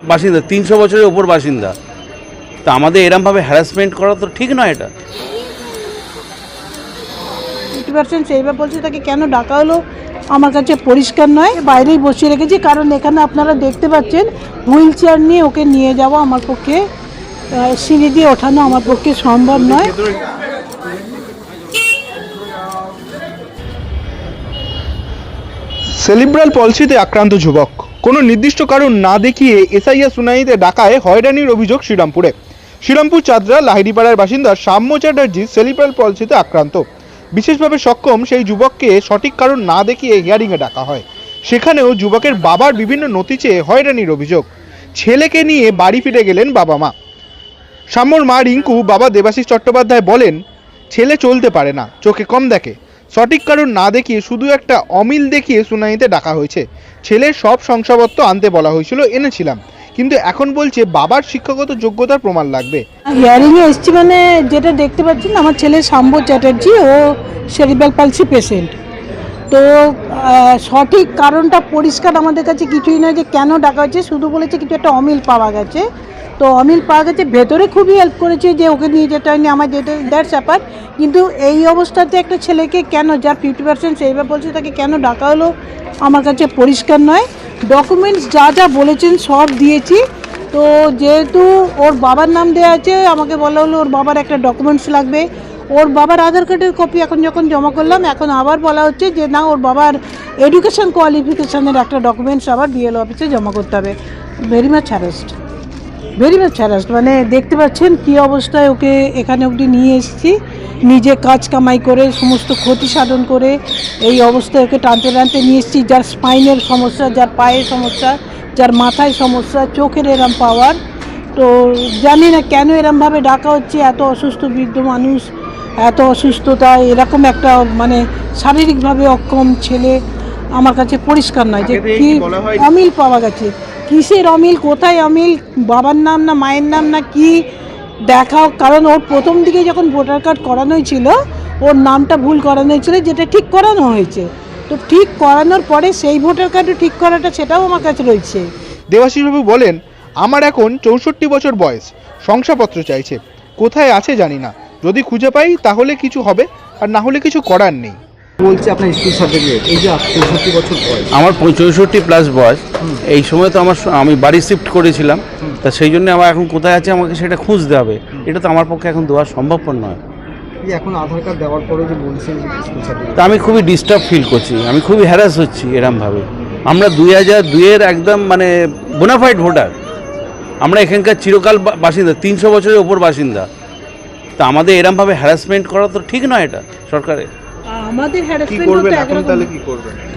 বাসিন্দা, 300 বছরের ওপর বাসিন্দা। তা আমাদের এরমভাবে হ্যারাসমেন্ট করা তো ঠিক নয়। এটা 50% সেইভাবে বলছে, তাকে কেন ডাকা হলো আমার কাছে পরিষ্কার নয়। বাইরেই বসিয়ে রেখেছি, কারণ এখানে আপনারা দেখতে পাচ্ছেন হুইল চেয়ার নিয়ে ওকে নিয়ে যাওয়া আমার পক্ষে, সিঁড়ি দিয়ে ওঠানো আমার পক্ষে সম্ভব নয়। সেরিব্রাল পলসিতে আক্রান্ত যুবক, কোনো নির্দিষ্ট কারণ না দেখিয়ে এসআইআর শুনানিতে ডাকায় হয়রানির অভিযোগ শ্রীরামপুরে। শ্রীরামপুর চাঁদরা লাহিড়িপাড়ার বাসিন্দা সাম্য চ্যাটার্জি সেরিব্রাল পলসিতে আক্রান্ত। বিশেষভাবে সক্ষম সেই যুবককে সঠিক কারণ না দেখিয়ে হিয়ারিংয়ে ডাকা হয়। সেখানেও যুবকের বাবার বিভিন্ন নথি চেয়ে হয়রানির অভিযোগ। ছেলেকে নিয়ে বাড়ি ফিরে গেলেন বাবা মা। সাম্যর মা রিঙ্কু বাবা দেবাশিস চট্টোপাধ্যায় বলেন, ছেলে চলতে পারে না, চোখে কম দেখে। সঠিক কারণ না দেখিয়ে শুধু একটা অমিল দেখিয়ে শুনানিতে ডাকা হয়েছে। ছেলের সব শংসাপত্র আনতে বলা হয়েছিল, এনেছিলাম, কিন্তু এখন বলছে বাবার শিক্ষাগত যোগ্যতার প্রমাণ লাগবে। হিয়ারিংয়ে এসছি, মানে যেটা দেখতে পাচ্ছেন আমার ছেলে সাম্য চ্যাটার্জি, ও সেরিব্রাল পালসি পেশেন্ট। তো সঠিক কারণটা পরিষ্কার আমাদের কাছে কিছুই নয় যে কেন ডাকা হয়েছে, শুধু বলেছে কিছু একটা অমিল পাওয়া গেছে। তো অমিল পাওয়া গেছে, ভেতরে খুবই হেল্প করেছে যে ওকে নিয়ে যেতে হয়নি, আমার যেতে, দ্যাটস ব্যাপার। কিন্তু এই অবস্থাতে একটা ছেলেকে কেন, যার 50% সেইভাবে বলছে, তাকে কেন ডাকা হলো আমার কাছে পরিষ্কার নয়। ডকুমেন্টস যা যা বলেছেন সব দিয়েছি। তো যেহেতু ওর বাবার নাম দেওয়া আছে, আমাকে বলা হলো ওর বাবার একটা ডকুমেন্টস লাগবে। ওর বাবার আধার কার্ডের কপি এখন যখন জমা করলাম, এখন আবার বলা হচ্ছে যে না, ওর বাবার এডুকেশন কোয়ালিফিকেশানের একটা ডকুমেন্টস আবার বিএলও অফিসে জমা করতে হবে। ভেরি মাচ হ্যারাসড, মানে দেখতে পাচ্ছেন কী অবস্থায় ওকে এখানে অবধি নিয়ে এসেছি, নিজে কাজ কামাই করে সমস্ত ক্ষতি সাধন করে এই অবস্থায় ওকে টানতে টানতে নিয়ে এসেছি। যার স্পাইনের সমস্যা, যার পায়ের সমস্যা, যার মাথায় সমস্যা, চোখের এরম পাওয়ার। তো জানি না কেন এরমভাবে ডাকা হচ্ছে। এত অসুস্থ বৃদ্ধ মানুষ, এত অসুস্থতা, এরকম একটা মানে শারীরিকভাবে অক্ষম ছেলে আমার কাছে পরিষ্কার নয় যে কি অমিল পাওয়া গেছে। কিসের অমিল, কোথায় অমিল, বাবার নাম না মায়ের নাম না কি দেখাও। কারণ ওর প্রথম দিকে যখন ভোটার কার্ড করানো হয়েছিল, ওর নামটা ভুল করানো হয়েছিল, যেটা ঠিক করানো হয়েছে। তো ঠিক করানোর পরে সেই ভোটার কার্ডও ঠিক করাটা, সেটাও আমার কাছে রয়েছে। দেবাশিসবাবু বলেন, আমার এখন 64 বছর বয়স, শংসাপত্র চাইছে, কোথায় আছে জানি না, যদি খুঁজে পাই তাহলে কিছু হবে, আর না হলে কিছু করার নেই। বলছে আপনার স্কুল সার্টিফিকেট, এই যে 64 বছর বয়স, আমার 65+ বয়স। এই সময় তো আমি বাড়ি শিফট করেছিলাম, তা সেই জন্য আমার এখন কোথায় আছে আমাকে সেটা খুঁজতে হবে। এটা তো আমার পক্ষে এখন দেওয়া সম্ভবপর নয়। এখন আধার কার্ড দেওয়ার পরে যে বলছেন স্কুল সার্টিফিকেট, তা আমি খুবই ডিস্টার্ব ফিল করছি, আমি খুবই হ্যারাস হচ্ছি এরমভাবে। আমরা 2002-এর একদম মানে বোনাফাইড ভোটার, আমরা এখানকার চিরকাল বাসিন্দা, 300 বছরের ওপর বাসিন্দা। তা আমাদের এরমভাবে হ্যারাসমেন্ট করা তো ঠিক নয় এটা সরকারের। আমাদের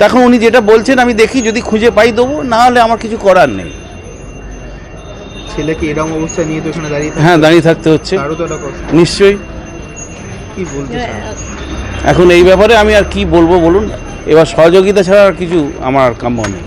তখন উনি যেটা বলছেন আমি দেখি, যদি খুঁজে পাই দেবো, না হলে আমার কিছু করার নেই। ছেলেকে এরকম অবস্থায় নিয়ে তো এখানে দাঁড়িয়ে, হ্যাঁ, দাঁড়িয়ে থাকতে হচ্ছে নিশ্চয়ই। কি বলতে চান এখন এই ব্যাপারে আমি আর কি বলবো বলুন, এবার সহযোগিতা ছাড়া আর কিছু আমার কাম্য নেই।